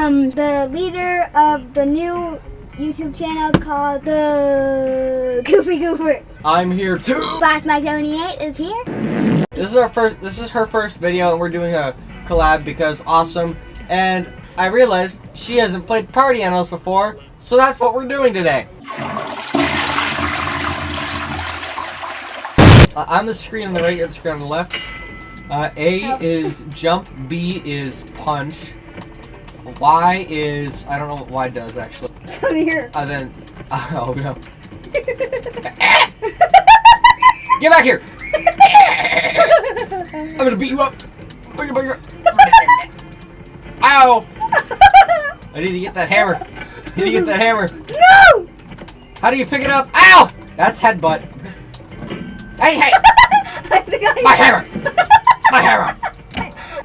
the leader of the new YouTube channel called the Goofy Goofer. I'm here too. FlashMike78 is here. This is her first video, and we're doing a collab because awesome. And I realized she hasn't played Party Animals before, so that's what we're doing today. On the screen on the right, the screen on the left. A is jump, B is punch, Y is, I don't know what Y does actually. Come here. Then, oh no. Get back here! I'm gonna beat you up. Bring it. Ow! I need to get that hammer. No! How do you pick it up? Ow! That's headbutt. Hey! I think My hammer! My hammer!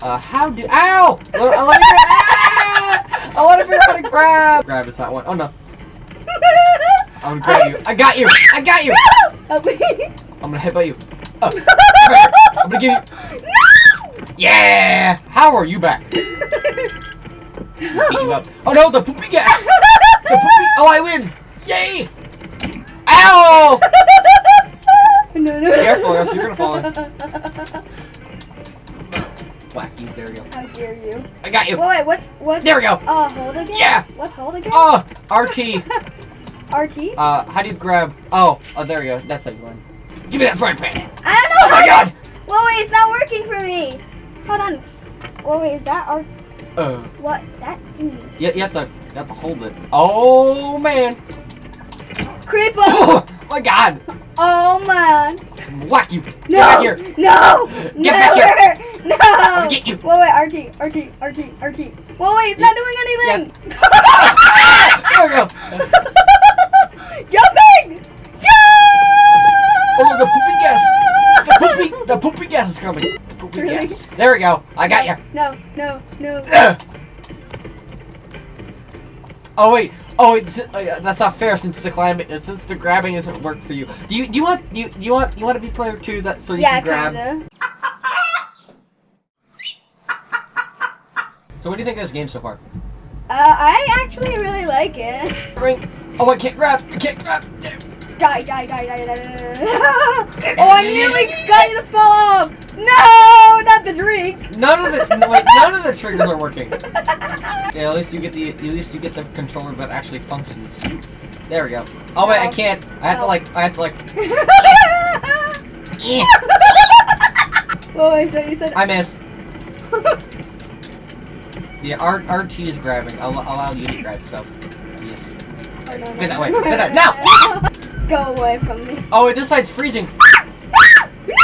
How do... Ow! Let me grab... Ah! I want to figure out how to grab... Grab is that one. Oh, no. I'm gonna grab you. I got you! Help me. I'm gonna headbutt you. Come here. I'm gonna give you... No! Yeah! How are you back? Beat you up. Oh, no! The poopy gas! The poopy... Oh, I win! Yay! Ow! No. Careful, or else you're gonna fall in. Whack you, there we go. How dare you? I got you. Wait, what's... There we go. Hold again? Yeah. What's hold again? Oh, RT. RT? How do you grab... Oh, there we go. That's how you learn. Give me that frying pan. I don't know. Oh my god. Whoa, wait, it's not working for me. Hold on. Whoa, wait, is that our... What? That thingy? You have to hold it. Oh, man. Creeper! Oh, my god. Oh, man. Whack you. No! Get back here. No! Get back here. No! I'm gonna get you. Whoa, wait, RT. Whoa, wait, it's not doing anything. There we go. Jumping! Jump! Oh, the poopy gas. The poopy gas is coming. The poopy Really? gas. There we go. I got you. No. Oh wait, that's not fair since the grabbing doesn't work for you. Do you want to be player 2 that so you can grab? Kinda. So what do you think of this game so far? I actually really like it. Drink. Oh, I can't grab. Die. Oh, I nearly got you to fall off. No, not the drink. None of the triggers are working. Okay, at least you get the controller that actually functions. There we go. Oh wait, I can't. I have to like. Whoa, wait, so you said I missed. Yeah, RT is grabbing. I'll allow you to grab stuff. Yes. Oh, no. Get that way. Get that now. Go away from me. Oh wait, this side's freezing. No!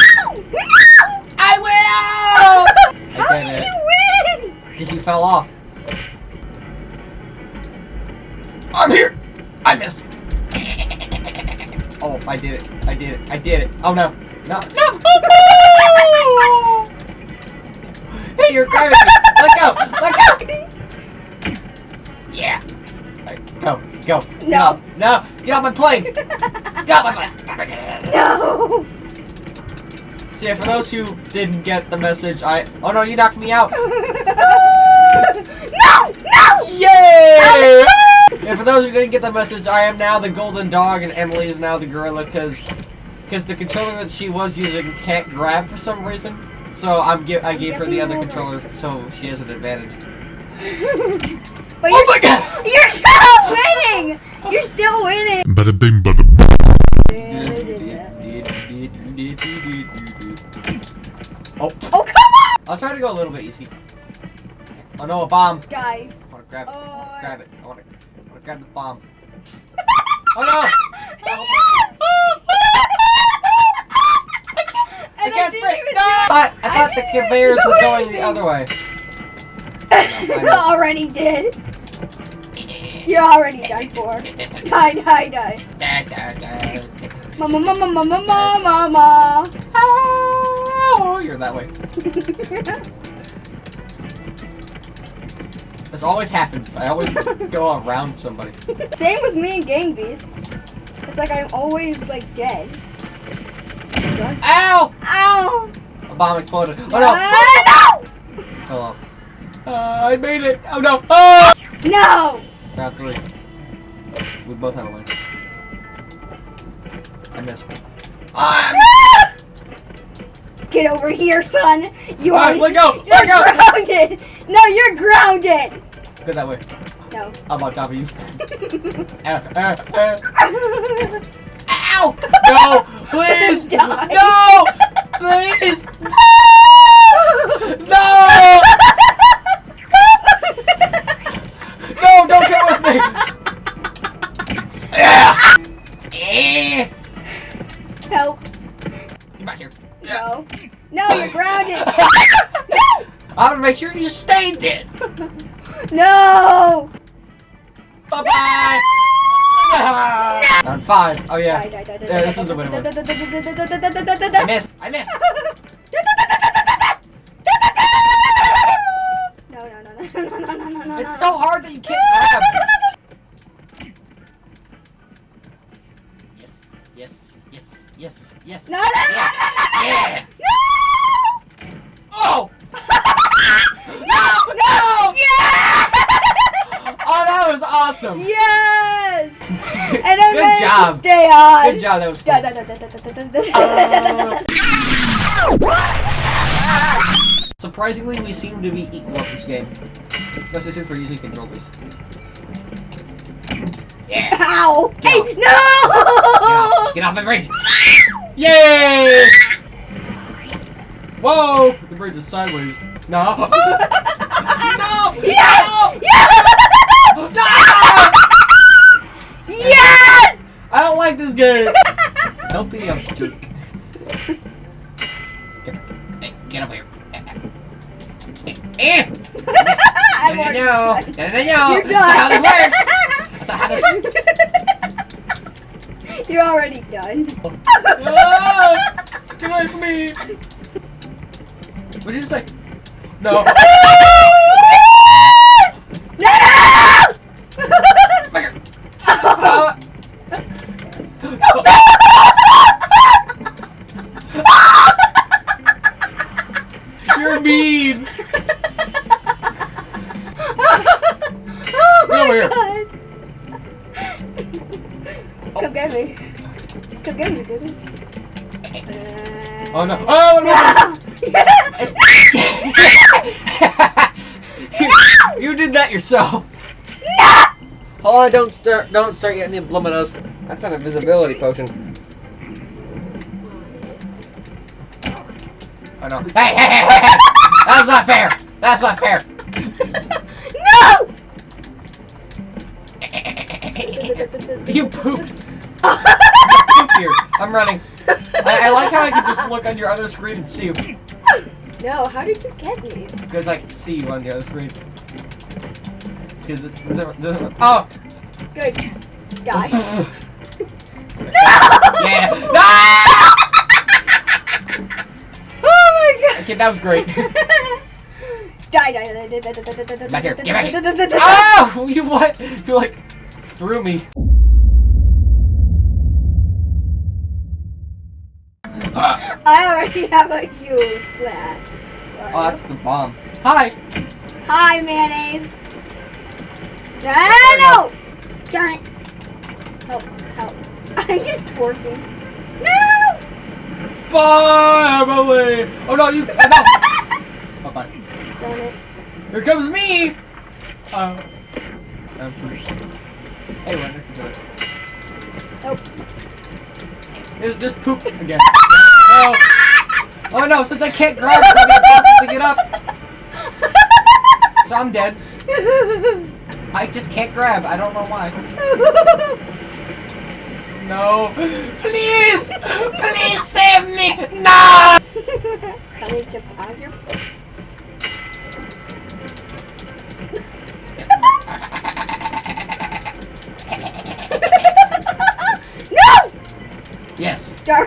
I will. How did you win? Because you fell off. I'm here. I missed. Oh, I did it. Oh no. No. Hey, you're grabbing me. Let go. Yeah. Right, go. No. Get off my plane. Get off my plane. No. See, for those who didn't get the message, oh no, you knocked me out. No. Yay! And for those who didn't get the message, I am now the golden dog and Emily is now the gorilla because the controller that she was using can't grab for some reason. So I gave her the other controller so she has an advantage. But oh my god! You're still winning. Bada bing, bada boom. Oh, come on! I'll try to go a little bit easy. Oh no, a bomb. Die. I want to grab it. Oh. Grab it. I want to grab the bomb. Oh no! I can't sprint! No! I thought the conveyors were going the other way. You already did. You're already done for. Die. Mama. Oh, you're that way. This always happens. I always go around somebody. Same with me and Gang Beasts. It's like I'm always like dead. Ow! A bomb exploded. Oh no! No! Fell off. I made it. Oh no! Oh! No! Round 3. We both have a win. I missed. Ah! Get over here, son. You Alright, are. let go! You're Let go! grounded. No, you're grounded. Go that way. No. I'm on top of you. Ow! No! Please! Die. No! Please! No! No! Don't come with me! Yeah! Eh. Help. Get back here. No. No, you're grounded. I want to make sure you stay dead. No. Bye bye. Round 5. Oh yeah. Die. Yeah, this is the winner one. I missed. I missed. No. It's so hard that you can't grab. Yes. No. Yes. Yeah. Oh! No. Yeah. Oh, that was awesome. Yes. And I Good managed job. to stay on. Good job. That was cool. Surprisingly, we seem to be equal at this game, especially since we're using controllers. Yeah. Ow! Get Hey, off. no! Get off my bridge! Yay! Whoa! The bridge is sideways. No! No! Yes! No! Yes! No! Yes! I don't like this game! Don't be a jerk. Get over here. I'm No! already- No! You're That's not how this works! That's not how this works! You're already done. Ah! Get away from me! What did you say? No. No! Back here. Uh, You're mean. Oh Get over here. God. Come get me. Come get me, baby. Oh no! Oh no! you did that yourself. Oh, don't start getting the luminous. That's an invisibility potion. Oh no! Hey! That's not fair. That's not fair. No! You pooped. You pooped here. I'm running. I like how I can just look on your other screen and see you. No, how did you get me? Because I can see you on the other screen. Because oh! Good. Die. Yeah! No! Oh my God. Okay, that was great. Die. Back here. Get back here. Oh! You what? You like threw me. I already have a huge flat. Oh, that's a bomb. Hi! Hi, mayonnaise. Ah, no! Darn it. Help. I'm just twerking. No! Bye, Emily! Oh no, you. Oh, no! Bye-bye. Darn it. Here comes me! Hey, right next to each other. Nope. It's just poop again. No. Oh no, since I can't grab, it's gonna be impossible to get up. So I'm dead. I just can't grab. I don't know why. No. Please! Please save me! No! Coming to pound your foot. No! Yes. Darn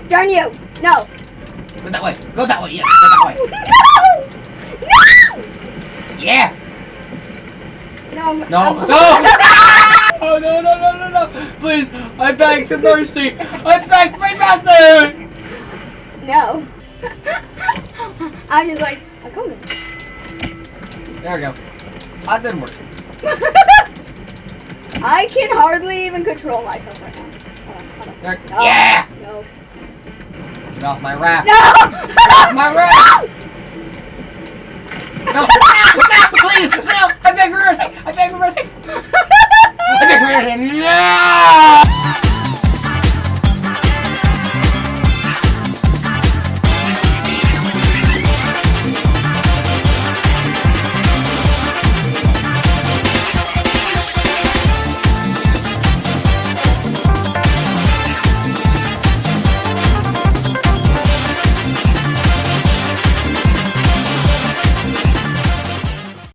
Darn you! No! Go that way. Go that way. Yes. Go that way. No! Yeah. No! No. No. Oh no! Please, I beg for mercy. I beg for mercy. No. I'm just like, I'm coming. There we go. That didn't work. I can hardly even control myself right now. Hold on. There- No, Yeah! No. Get off my raft. No! Get off my raft! No, no, please!